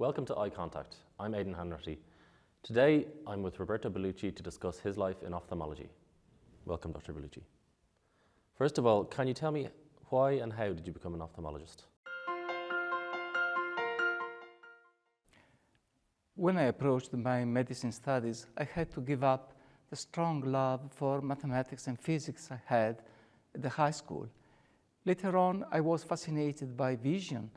Welcome to Eye Contact. I'm Aidan Hanratty. Today I'm with Roberto Bellucci to discuss his life in ophthalmology. Welcome, Dr. Bellucci. First of all, can you tell me why and how did you become an ophthalmologist? When I approached my medicine studies, I had to give up the strong love for mathematics and physics I had at the high school. Later on, I was fascinated by vision,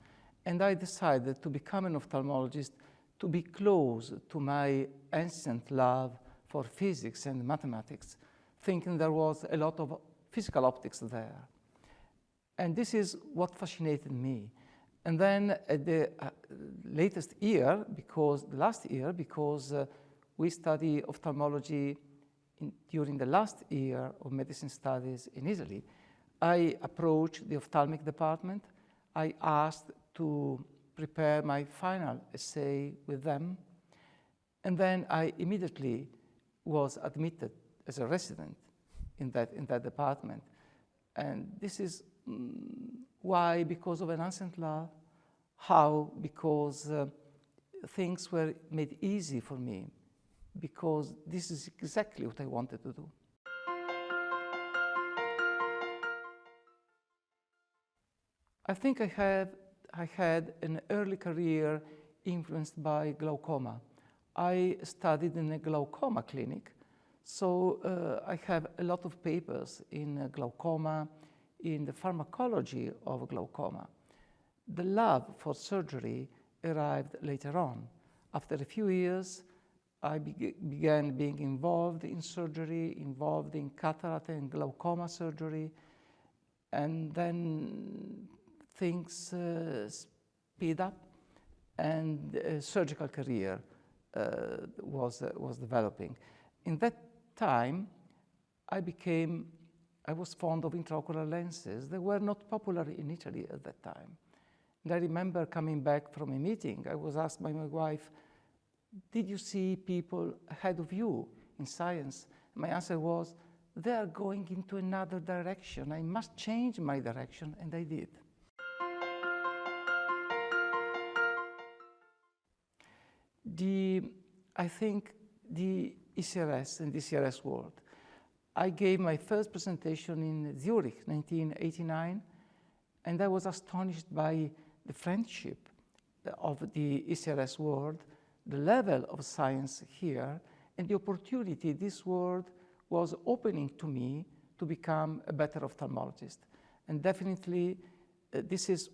and I decided to become an ophthalmologist to be close to my ancient love for physics and mathematics, thinking there was a lot of physical optics there. And this is what fascinated me. And then at the last year, because we study ophthalmology during the last year of medicine studies in Italy, I approached the ophthalmic department. I asked to prepare my final essay with them. And then I immediately was admitted as a resident in that department. And this is why, because of an ancient love. How? Because things were made easy for me, because this is exactly what I wanted to do. I think I had an early career influenced by glaucoma. I studied in a glaucoma clinic, so I have a lot of papers in glaucoma, in the pharmacology of glaucoma. The love for surgery arrived later on. After a few years, I began being involved in surgery, involved in cataract and glaucoma surgery, and then things speed up, and a surgical career was developing. In that time, I was fond of intraocular lenses. They were not popular in Italy at that time. And I remember coming back from a meeting, I was asked by my wife, did you see people ahead of you in science? My answer was, they are going into another direction. I must change my direction, and I did. I think the ESCRS and the ESCRS world. I gave my first presentation in Zurich, 1989, and I was astonished by the friendship of the ESCRS world, the level of science here, and the opportunity this world was opening to me to become a better ophthalmologist. And definitely, this is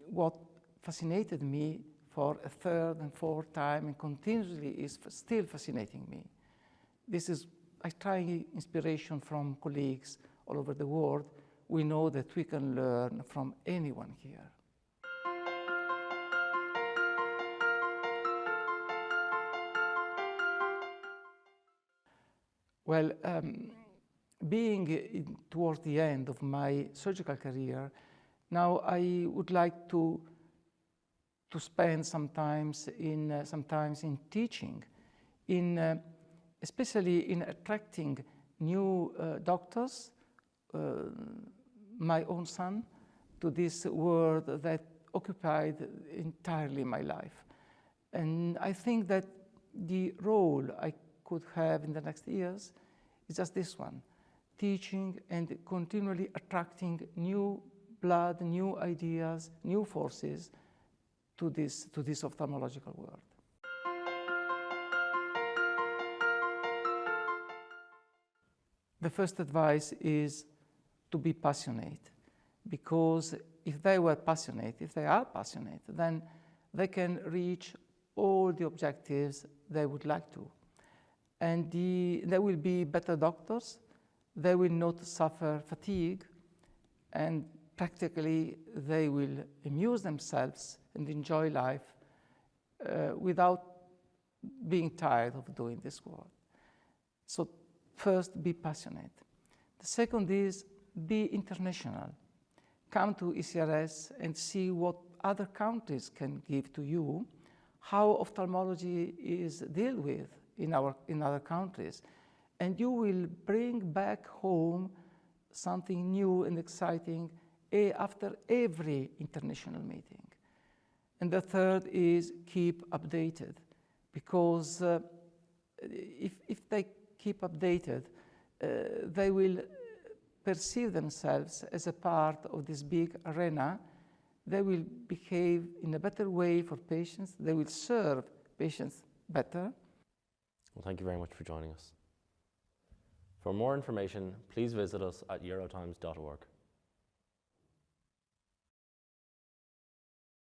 what fascinated me for a third and fourth time, and continuously is still fascinating me. I try inspiration from colleagues all over the world. We know that we can learn from anyone here. Well, being towards the end of my surgical career, now I would like to spend sometimes in teaching, especially in attracting new doctors, my own son, to this world that occupied entirely my life. And I think that the role I could have in the next years is just this one, teaching and continually attracting new blood, new ideas, new forces to this ophthalmological world. The first advice is to be passionate, because if they are passionate, then they can reach all the objectives they would like to. And they will be better doctors, they will not suffer fatigue, and practically they will amuse themselves and enjoy life without being tired of doing this work. So first, be passionate. The second is be international. Come to ESCRS and see what other countries can give to you, how ophthalmology is dealt with in other countries, and you will bring back home something new and exciting after every international meeting. And the third is keep updated, because if they keep updated, they will perceive themselves as a part of this big arena. They will behave in a better way for patients. They will serve patients better. Well, thank you very much for joining us. For more information, please visit us at eurotimes.org.